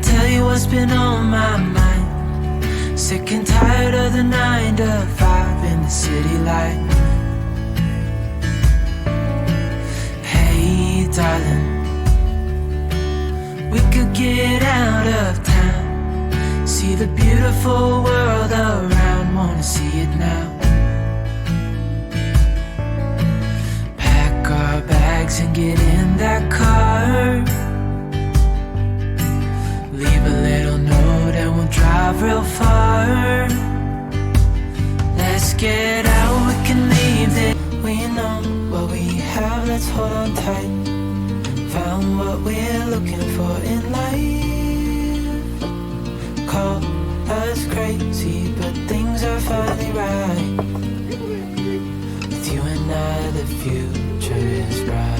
tell you what's been on my mind. Sick and tired of the 9 to 5 in the city life. Hey darling, we could get out of town, see the beautiful world around, wanna see it now. Pack our bags and get in that car, leave a little note and we'll drive real far. Let's get out, we can leave it. We know what we have, let's hold on tight. Found what we're looking for in life. Call us crazy, but things are finally right. With you and I, the future is bright.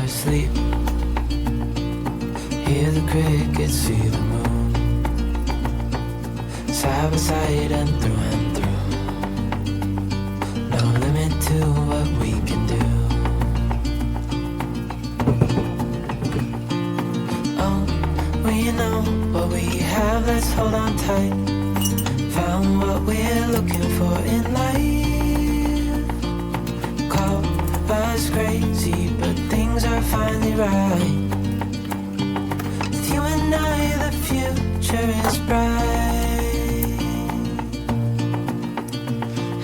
Sleep, hear the crickets, see the moon, side by side and through, no limit to what we can do. Oh, we know what we have, let's hold on tight. Found what we're looking for in life. Call us crazy, but things are finally right. With you and I, the future is bright.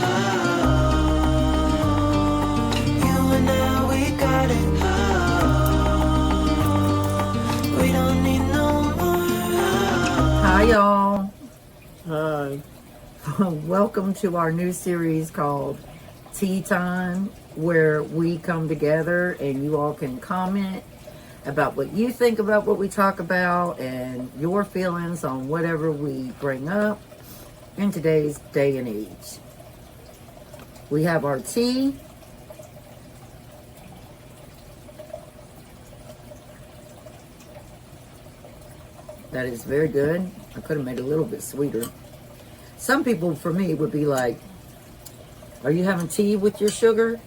Oh, you and I, we got it. Oh, we don't need no more. Hi, y'all. Hi. Welcome to our new series called Tea Time, where we come together and you all can comment about what you think about what we talk about and your feelings on whatever we bring up in today's day and age. We have our tea. That is very good. I could have made it a little bit sweeter. Some people, for me, would be like, are you having tea with your sugar?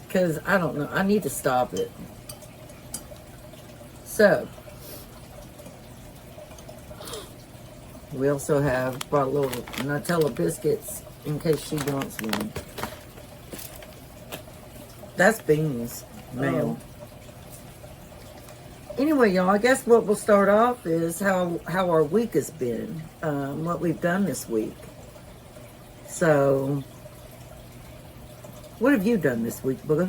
Because I don't know. I need to stop it. So, we also have brought a little Nutella biscuits in case she wants one. That's beans, ma'am. Anyway, y'all, I guess what we'll start off is how our week has been, what we've done this week. So, what have you done this week, Booger?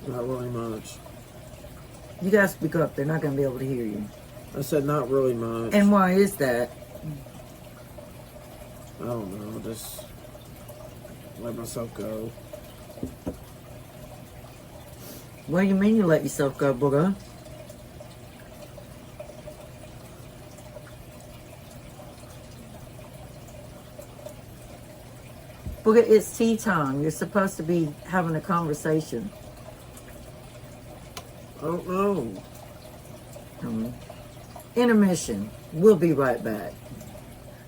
Not really much. You guys speak up. They're not going to be able to hear you. I said not really much. And why is that? I don't know. Just let myself go. What do you mean you let yourself go, Booger? Booger, it's tea time. You're supposed to be having a conversation. I don't know. Intermission. We'll be right back.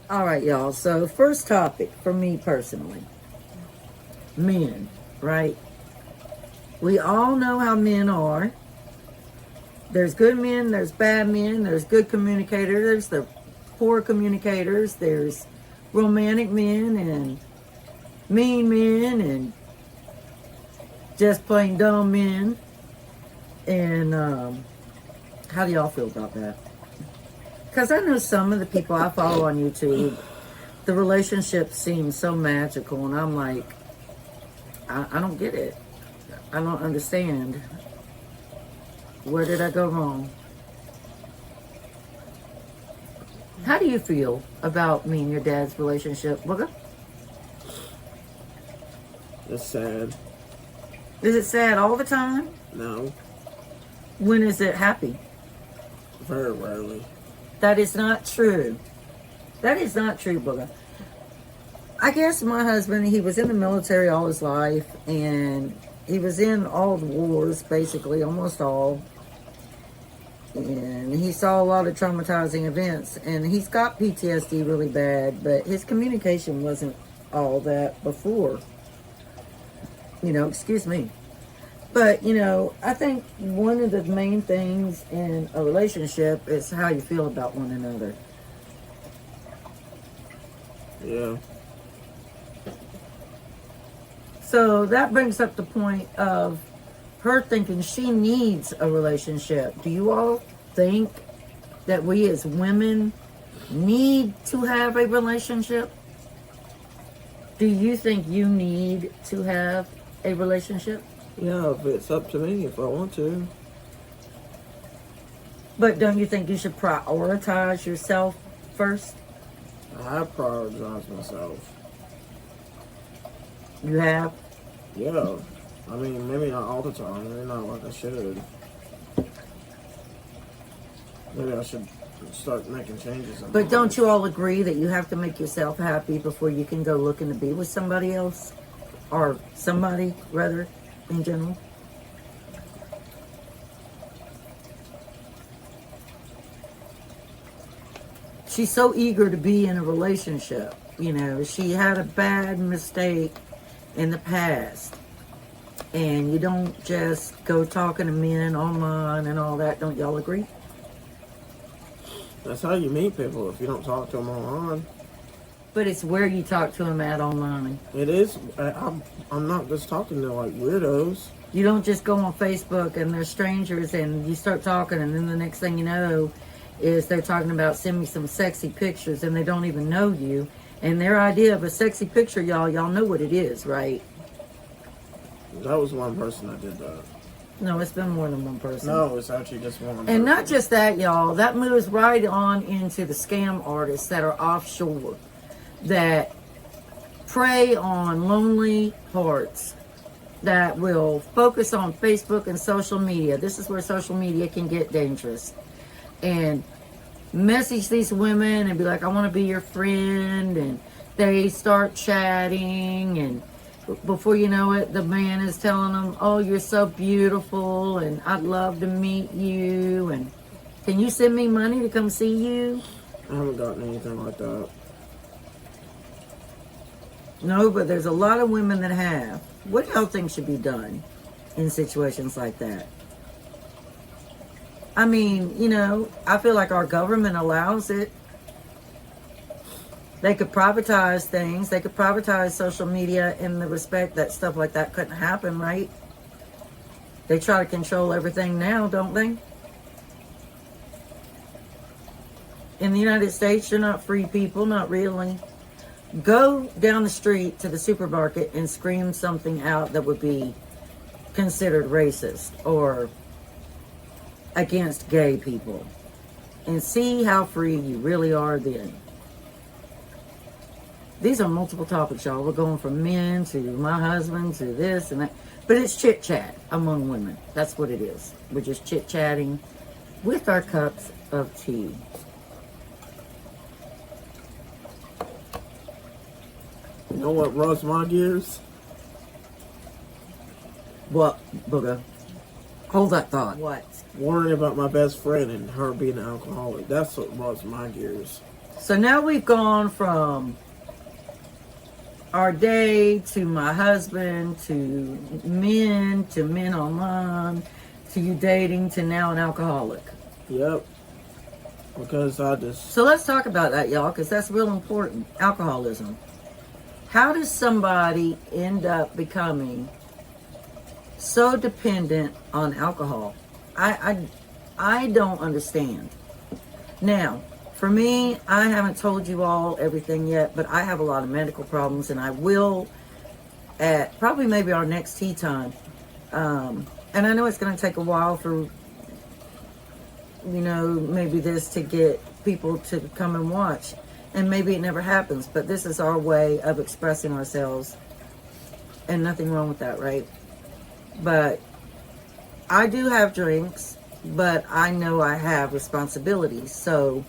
All right, y'all. So, first topic for me personally. Men, right? We all know how men are. There's good men, there's bad men, there's good communicators, there's poor communicators, there's romantic men and mean men and just plain dumb men. And how do y'all feel about that? Because I know some of the people I follow on YouTube, the relationship seems so magical, and I'm like, I don't get it. I don't understand. Where did I go wrong? How do you feel about me and your dad's relationship, Booger? It's sad. Is it sad all the time? No. When is it happy? Very rarely. That is not true. That is not true, Booger. I guess my husband, he was in the military all his life, and he was in all the wars, basically, almost all. And he saw a lot of traumatizing events, and he's got PTSD really bad, but his communication wasn't all that before. Excuse me. But, I think one of the main things in a relationship is how you feel about one another. Yeah. So that brings up the point of her thinking she needs a relationship. Do you all think that we as women need to have a relationship? Do you think you need to have a relationship? Yeah, if it's up to me, if I want to. But don't you think you should prioritize yourself first? I prioritize myself. You have? Yeah. I mean, maybe not all the time. Maybe not like I should. Maybe I should start making changes. But don't you all agree that you have to make yourself happy before you can go looking to be with somebody else? Or somebody, rather, in general? She's so eager to be in a relationship. She had a bad mistake in the past. And you don't just go talking to men online and all that. Don't y'all agree? That's how you meet people if you don't talk to them online. But it's where you talk to them at online. It is. I'm not just talking to like weirdos. You don't just go on Facebook and they're strangers and you start talking, and then the next thing you know is they're talking about send me some sexy pictures, and they don't even know you. And their idea of a sexy picture, y'all know what it is, right? That was one person that did that. No, it's been more than one person. No, it's actually just one person. And not just that, y'all. That moves right on into the scam artists that are offshore, that prey on lonely hearts, that will focus on Facebook and social media. This is where social media can get dangerous. And message these women and be like, I want to be your friend. And they start chatting, and before you know it, the man is telling them, oh, you're so beautiful, and I'd love to meet you, and can you send me money to come see you? I haven't gotten anything like that. No, but there's a lot of women that have. What do y'all think should be done in situations like that? I mean, I feel like our government allows it. They could privatize things. They could privatize social media in the respect that stuff like that couldn't happen, right? They try to control everything now, don't they? In the United States, you're not free people, not really. Go down the street to the supermarket and scream something out that would be considered racist or against gay people, and see how free you really are then. These are multiple topics, y'all. We're going from men to my husband to this and that. But it's chit-chat among women. That's what it is. We're just chit-chatting with our cups of tea. You know what rubs my gears? What, Booger? Hold that thought. What? Worrying about my best friend and her being an alcoholic. That's what rubs my gears. So now we've gone from our day to my husband to men online to you dating to now an alcoholic. Yep. Because I just... So let's talk about that, y'all, because that's real important. Alcoholism. How does somebody end up becoming so dependent on alcohol? I don't understand. Now, for me, I haven't told you all everything yet, but I have a lot of medical problems, and I will at probably maybe our next tea time. And I know it's going to take a while for, maybe this to get people to come and watch. And maybe it never happens, but this is our way of expressing ourselves. And nothing wrong with that, right? But I do have drinks, but I know I have responsibilities. So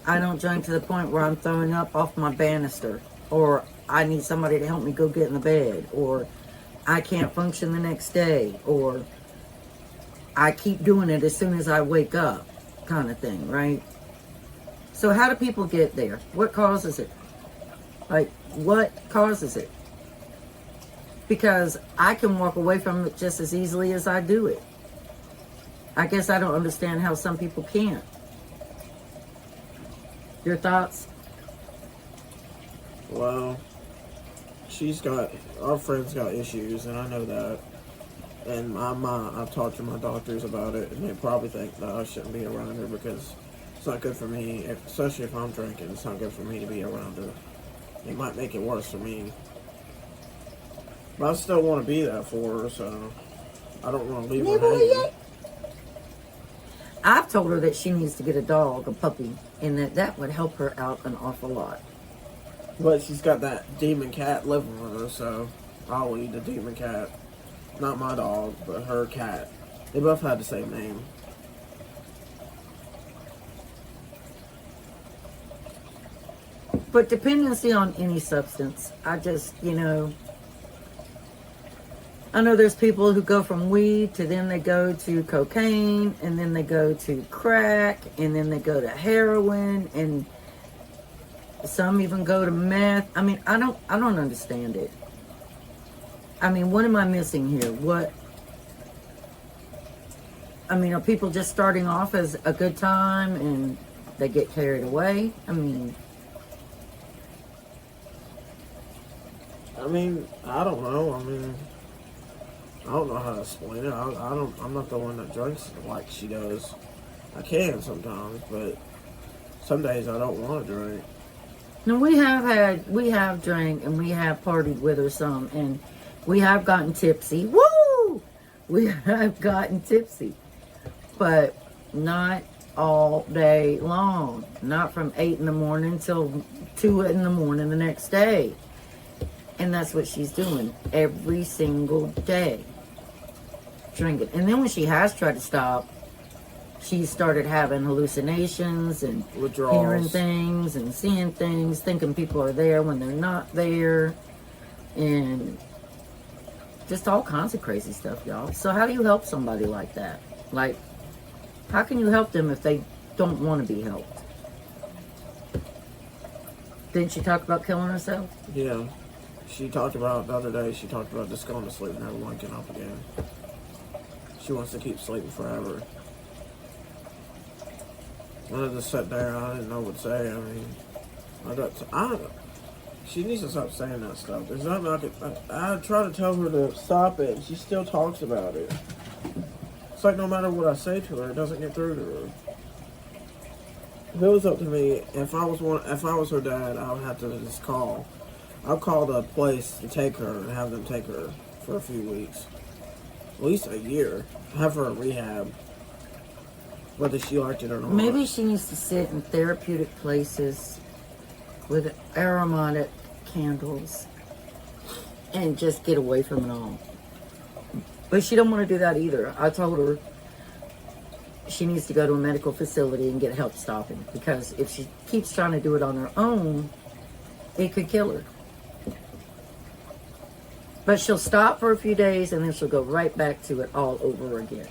I don't drink to the point where I'm throwing up off my banister, or I need somebody to help me go get in the bed, or I can't function the next day, or I keep doing it as soon as I wake up, kind of thing, right? So how do people get there? What causes it? Like, what causes it? Because I can walk away from it just as easily as I do it. I guess I don't understand how some people can't. Your thoughts? Well, our friend's got issues, and I know that. And I've talked to my doctors about it, and they probably think that I shouldn't be around her because it's not good for me, especially if I'm drinking. It's not good for me to be around her. It might make it worse for me. But I still want to be there for her, so I don't want to leave her hanging. I've told her that she needs to get a dog, a puppy, and that would help her out an awful lot. But she's got that demon cat living with her, so I'll lead the demon cat. Not my dog, but her cat. They both had the same name. But dependency on any substance, I just, I know there's people who go from weed to then they go to cocaine, and then they go to crack, and then they go to heroin, and some even go to meth. I mean, I don't understand it. I mean, what am I missing here? Are people just starting off as a good time and they get carried away? I don't know. I don't know how to explain it. I'm not the one that drinks like she does. I can sometimes, but some days I don't want to drink. No, we have drank and we have partied with her some, and we have gotten tipsy. Woo! We have gotten tipsy, but not all day long. Not from 8 in the morning till 2 in the morning the next day. And that's what she's doing every single day. Drinking. And then when she has tried to stop, she started having hallucinations and withdrawals, hearing things and seeing things, thinking people are there when they're not there, and just all kinds of crazy stuff, y'all. So how do you help somebody like that? Like, how can you help them if they don't want to be helped? Didn't she talk about killing herself? Yeah. She talked about, the other day, just going to sleep and never waking up again. She wants to keep sleeping forever. I just sat there, I didn't know what to say. She needs to stop saying that stuff. There's nothing I try to tell her to stop it, and she still talks about it. It's like no matter what I say to her, it doesn't get through to her. If it was up to me, if I was her dad, I would have to just call. I'll call the place to take her and have them take her for a few weeks. At least a year. Have her in rehab. Whether she liked it or not. Maybe she needs to sit in therapeutic places with aromatic candles and just get away from it all. But she don't want to do that either. I told her she needs to go to a medical facility and get help stopping, because if she keeps trying to do it on her own, it could kill her. But she'll stop for a few days and then she'll go right back to it all over again.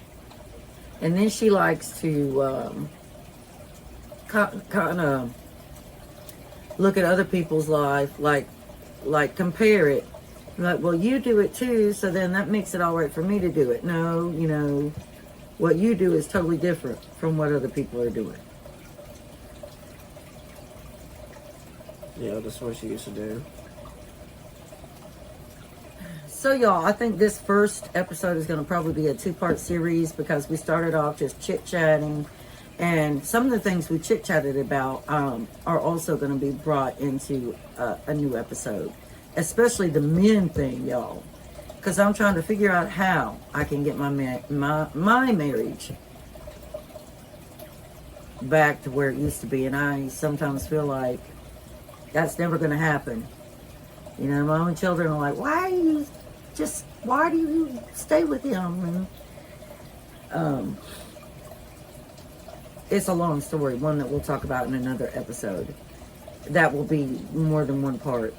And then she likes to kind of look at other people's life, like compare it. Like, well, you do it too, so then that makes it all right for me to do it. No, what you do is totally different from what other people are doing. Yeah, that's what she used to do. So, y'all, I think this first episode is going to probably be a 2-part series, because we started off just chit-chatting, and some of the things we chit-chatted about are also going to be brought into a new episode, especially the men thing, y'all, because I'm trying to figure out how I can get my marriage back to where it used to be, and I sometimes feel like that's never going to happen. My own children are like, why do you stay with him? And it's a long story, one that we'll talk about in another episode. That will be more than one part.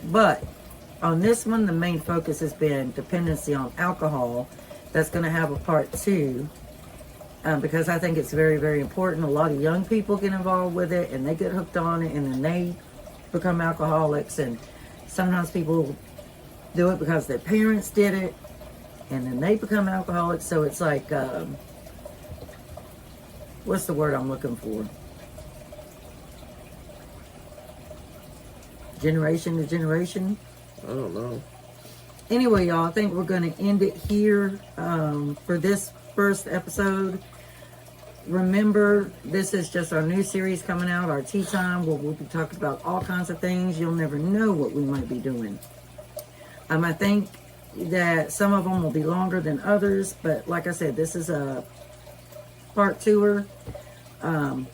But on this one, the main focus has been dependency on alcohol. That's going to have a part 2. Because I think it's very, very important. A lot of young people get involved with it, and they get hooked on it, and then they become alcoholics. And sometimes people do it because their parents did it, and then they become alcoholics. So it's like, what's the word I'm looking for? Generation to generation? I don't know. Anyway, y'all, I think we're going to end it here for this first episode. Remember, this is just our new series coming out, our Tea Time, where we'll be talking about all kinds of things. You'll never know what we might be doing. I think that some of them will be longer than others, but like I said, this is a part 2er, and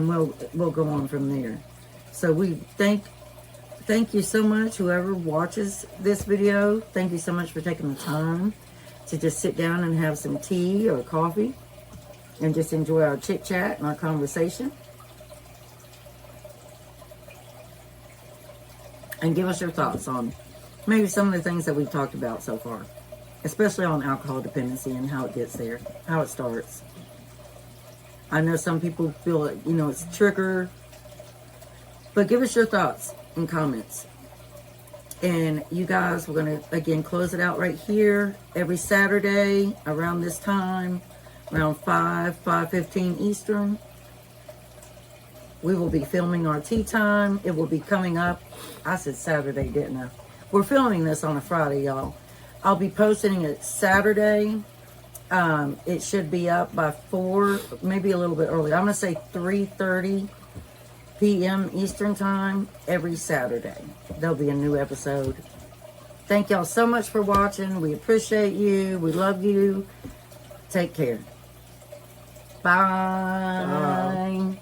we'll go on from there. So we thank you so much, whoever watches this video. Thank you so much for taking the time to just sit down and have some tea or coffee and just enjoy our chit chat and our conversation. And give us your thoughts on maybe some of the things that we've talked about so far, especially on alcohol dependency and how it gets there, how it starts. I know some people feel like, it's a trigger, but give us your thoughts and comments. And you guys, we're going to, again, close it out right here every Saturday around this time, around 5:15 Eastern. We will be filming our tea time. It will be coming up. I said Saturday, didn't I? We're filming this on a Friday, y'all. I'll be posting it Saturday. It should be up by 4, maybe a little bit early. I'm going to say 3:30 p.m. Eastern time every Saturday. There'll be a new episode. Thank y'all so much for watching. We appreciate you. We love you. Take care. Bye.